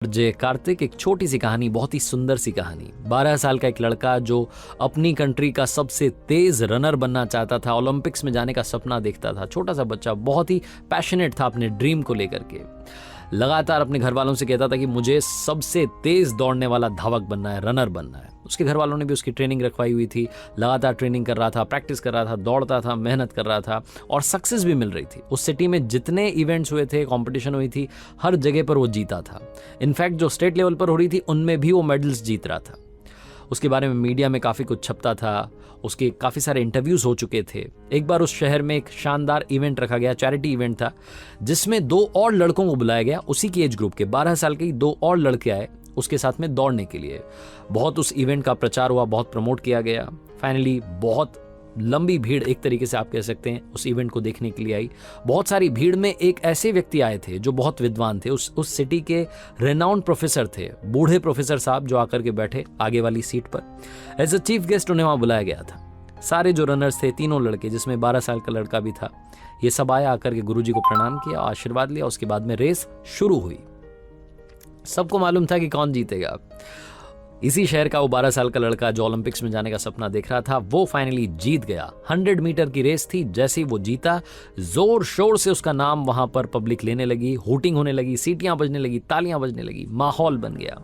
जे कार्तिक, एक छोटी सी कहानी, बहुत ही सुंदर सी कहानी। 12 साल का एक लड़का जो अपनी कंट्री का सबसे तेज रनर बनना चाहता था, ओलंपिक्स में जाने का सपना देखता था। छोटा सा बच्चा, बहुत ही पैशनेट था अपने ड्रीम को लेकर के। लगातार अपने घर वालों से कहता था कि मुझे सबसे तेज दौड़ने वाला धावक बनना है, रनर बनना है। उसके घर वालों ने भी उसकी ट्रेनिंग रखवाई हुई थी। लगातार ट्रेनिंग कर रहा था, प्रैक्टिस कर रहा था, दौड़ता था, मेहनत कर रहा था और सक्सेस भी मिल रही थी। उस सिटी में जितने इवेंट्स हुए थे, कंपटीशन हुई थी, हर जगह पर वो जीता था। इनफैक्ट जो स्टेट लेवल पर हो रही थी उनमें भी वो मेडल्स जीत रहा था। उसके बारे में मीडिया में काफ़ी कुछ छपता था, उसके काफ़ी सारे इंटरव्यूज़ हो चुके थे। एक बार उस शहर में एक शानदार इवेंट रखा गया, चैरिटी इवेंट था, जिसमें 2 और लड़कों को बुलाया गया। उसी की एज ग्रुप के 12 साल के ही 2 और लड़के आए उसके साथ में दौड़ने के लिए। बहुत उस इवेंट का प्रचार हुआ, बहुत प्रमोट किया गया। फाइनली बहुत लंबी भीड़, एक तरीके से आप कह सकते हैं, उस इवेंट को देखने के लिए आई। बहुत सारी भीड़ में एक ऐसे व्यक्ति आए थे जो बहुत विद्वान थे, उस सिटी के रेनाउंड प्रोफेसर थे, बूढ़े प्रोफेसर साहब, जो आकर के बैठे आगे वाली सीट पर। एज अ चीफ गेस्ट उन्हें वहां बुलाया गया था। सारे जो रनर्स थे, तीनों लड़के, जिसमें 12 साल का लड़का भी था, ये सब आया, आकर के गुरुजी को प्रणाम किया, आशीर्वाद लिया। उसके बाद में रेस शुरू हुई। सबको मालूम था कि कौन जीतेगा। इसी शहर का वो 12 साल का लड़का जो ओलंपिक्स में जाने का सपना देख रहा था, वो फाइनली जीत गया। 100 मीटर की रेस थी। जैसे ही वो जीता, जोर शोर से उसका नाम वहां पर पब्लिक लेने लगी, हूटिंग होने लगी, सीटियां बजने लगी, तालियां बजने लगी, माहौल बन गया।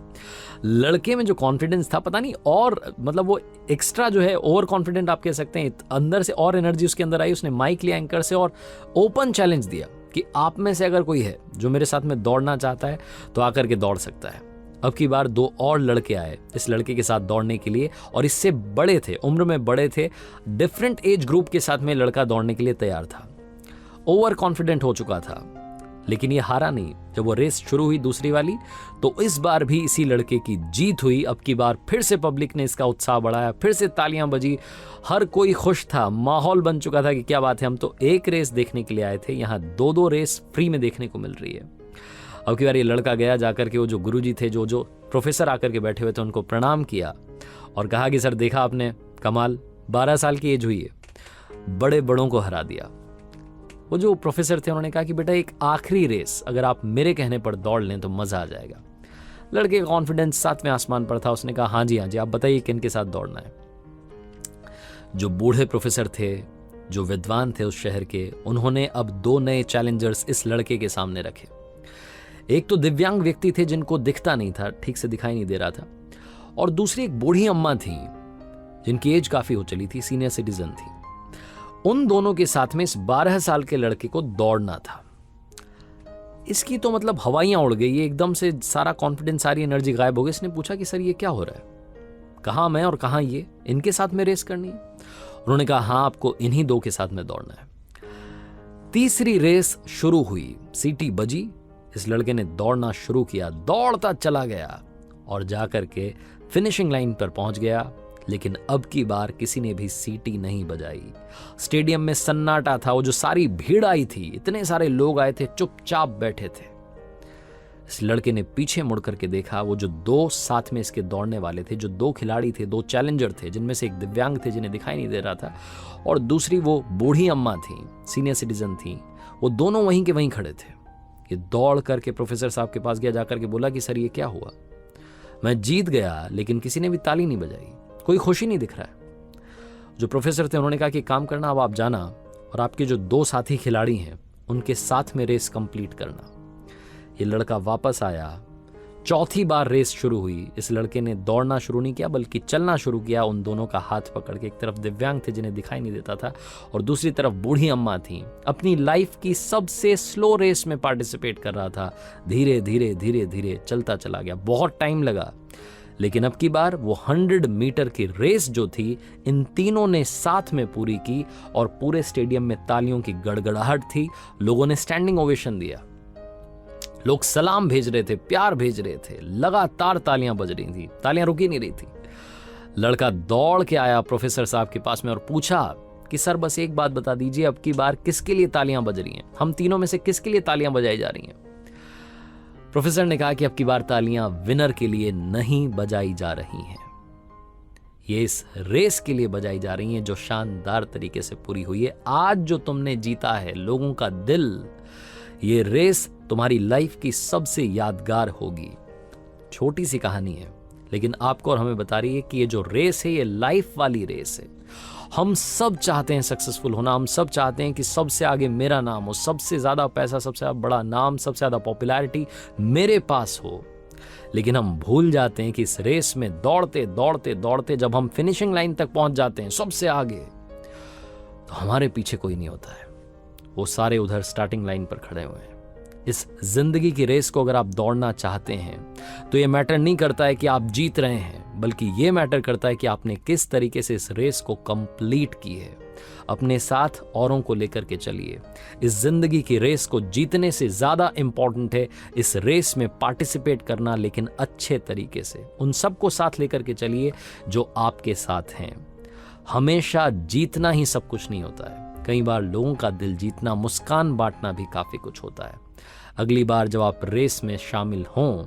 लड़के में जो कॉन्फिडेंस था, पता नहीं, और मतलब वो एक्स्ट्रा जो है, ओवर कॉन्फिडेंट आप कह सकते हैं, अंदर से और एनर्जी उसके अंदर आई। उसने माइक लिया एंकर से और ओपन चैलेंज दिया कि आप में से अगर कोई है जो मेरे साथ में दौड़ना चाहता है तो आकर के दौड़ सकता है। अब की बार 2 और लड़के आए इस लड़के के साथ दौड़ने के लिए, और इससे बड़े थे, उम्र में बड़े थे। डिफरेंट एज ग्रुप के साथ में लड़का दौड़ने के लिए तैयार था। ओवर कॉन्फिडेंट हो चुका था, लेकिन ये हारा नहीं। जब वो रेस शुरू हुई दूसरी वाली, तो इस बार भी इसी लड़के की जीत हुई। अब की बार फिर से पब्लिक ने इसका उत्साह बढ़ाया, फिर से तालियां बजी, हर कोई खुश था, माहौल बन चुका था कि क्या बात है, हम तो एक रेस देखने के लिए आए थे, यहाँ 2-2 रेस फ्री में देखने को मिल रही है। अब की बार ये लड़का गया, जाकर के वो जो गुरुजी थे, जो प्रोफेसर आकर के बैठे हुए थे, उनको प्रणाम किया और कहा कि सर, देखा आपने, कमाल, 12 साल की एज हुई है, बड़े बड़ों को हरा दिया। वो जो प्रोफेसर थे उन्होंने कहा कि बेटा, एक आखिरी रेस अगर आप मेरे कहने पर दौड़ लें तो मजा आ जाएगा। लड़के का कॉन्फिडेंस 7वें आसमान पर था। उसने कहा, हाँ जी, आप बताइए किन के साथ दौड़ना है। जो बूढ़े प्रोफेसर थे, जो विद्वान थे उस शहर के, उन्होंने अब 2 नए चैलेंजर्स इस लड़के के सामने रखे। एक तो दिव्यांग व्यक्ति थे जिनको दिखता नहीं था, ठीक से दिखाई नहीं दे रहा था, और दूसरी एक बूढ़ी अम्मा थी जिनकी एज काफी हो चली थी, सीनियर सिटीजन थी। उन दोनों के साथ में इस 12 साल के लड़के को दौड़ना था। इसकी तो मतलब हवाइयां उड़ गई, एकदम से सारा कॉन्फिडेंस, सारी एनर्जी गायब हो गई। इसने पूछा कि सर, ये क्या हो रहा है, कहां मैं और कहां ये, इनके साथ में रेस करनी है? उन्होंने कहा, हाँ, आपको इन्हीं 2 के साथ में दौड़ना है। तीसरी रेस शुरू हुई, सीटी बजी, इस लड़के ने दौड़ना शुरू किया, दौड़ता चला गया और जाकर के फिनिशिंग लाइन पर पहुंच गया। लेकिन अब की बार किसी ने भी सीटी नहीं बजाई। स्टेडियम में सन्नाटा था। वो जो सारी भीड़ आई थी, इतने सारे लोग आए थे, चुपचाप बैठे थे। इस लड़के ने पीछे मुड़ करके देखा, वो जो 2 साथ में इसके दौड़ने वाले थे, जो 2 खिलाड़ी थे, 2 चैलेंजर थे, जिनमें से एक दिव्यांग थे जिन्हें दिखाई नहीं दे रहा था, और दूसरी वो बूढ़ी अम्मा थी, सीनियर सिटीजन थी, वो दोनों वहीं के वहीं खड़े थे। ये दौड़ करके प्रोफेसर साहब के पास गया, जाकर के बोला कि सर, ये क्या हुआ, मैं जीत गया लेकिन किसी ने भी ताली नहीं बजाई, कोई खुशी नहीं दिख रहा है। जो प्रोफेसर थे उन्होंने कहा कि काम करना, अब आप जाना और आपके जो 2 साथी खिलाड़ी हैं उनके साथ में रेस कंप्लीट करना। ये लड़का वापस आया। चौथी बार रेस शुरू हुई। इस लड़के ने दौड़ना शुरू नहीं किया बल्कि चलना शुरू किया, उन दोनों का हाथ पकड़ के। एक तरफ दिव्यांग थे जिन्हें दिखाई नहीं देता था, और दूसरी तरफ बूढ़ी अम्मा थी। अपनी लाइफ की सबसे स्लो रेस में पार्टिसिपेट कर रहा था। धीरे धीरे धीरे धीरे चलता चला गया, बहुत टाइम लगा, लेकिन अब की बार वो 100 मीटर की रेस जो थी, इन तीनों ने साथ में पूरी की, और पूरे स्टेडियम में तालियों की गड़गड़ाहट थी। लोगों ने स्टैंडिंग ओवेशन दिया, लोग सलाम भेज रहे थे, प्यार भेज रहे थे, लगातार तालियां बज रही थी, तालियां रुकी नहीं रही थी। लड़का दौड़ के आया प्रोफेसर साहब के पास में और पूछा कि सर, बस एक बात बता दीजिए, अब की बार किसके लिए तालियां बज रही हैं, हम तीनों में से किसके लिए तालियां बजाई जा रही हैं? प्रोफेसर ने कहा कि अब की बार तालियां विनर के लिए नहीं बजाई जा रही हैं, ये इस रेस के लिए बजाई जा रही हैं जो शानदार तरीके से पूरी हुई है। आज जो तुमने जीता है लोगों का दिल, ये रेस तुम्हारी लाइफ की सबसे यादगार होगी। छोटी सी कहानी है, लेकिन आपको और हमें बता रही है कि ये जो रेस है ये लाइफ वाली रेस है। हम सब चाहते हैं सक्सेसफुल होना, हम सब चाहते हैं कि सबसे आगे मेरा नाम हो, सबसे ज़्यादा पैसा, सबसे ज़्यादा बड़ा नाम, सबसे ज़्यादा पॉपुलैरिटी मेरे पास हो। लेकिन हम भूल जाते हैं कि इस रेस में दौड़ते दौड़ते दौड़ते जब हम फिनिशिंग लाइन तक पहुंच जाते हैं सबसे आगे, तो हमारे पीछे कोई नहीं होता है, वो सारे उधर स्टार्टिंग लाइन पर खड़े हुए हैं। इस जिंदगी की रेस को अगर आप दौड़ना चाहते हैं तो ये मैटर नहीं करता है कि आप जीत रहे हैं, बल्कि ये मैटर करता है कि आपने किस तरीके से इस रेस को कंप्लीट की है। अपने साथ औरों को लेकर के चलिए। इस जिंदगी की रेस को जीतने से ज्यादा इंपॉर्टेंट है इस रेस में पार्टिसिपेट करना, लेकिन अच्छे तरीके से। उन सबको साथ लेकर के चलिए जो आपके साथ हैं। हमेशा जीतना ही सब कुछ नहीं होता है, कई बार लोगों का दिल जीतना, मुस्कान बांटना भी काफी कुछ होता है। अगली बार जब आप रेस में शामिल हों,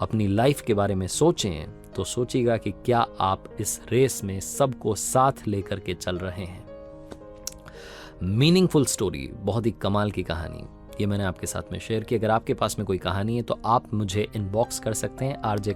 अपनी लाइफ के बारे में सोचें तो सोचिएगा कि क्या आप इस रेस में सबको साथ लेकर के चल रहे हैं। मीनिंगफुल स्टोरी, बहुत ही कमाल की कहानी, ये मैंने आपके साथ में शेयर की। अगर आपके पास में कोई कहानी है तो आप मुझे इनबॉक्स कर सकते हैं RJ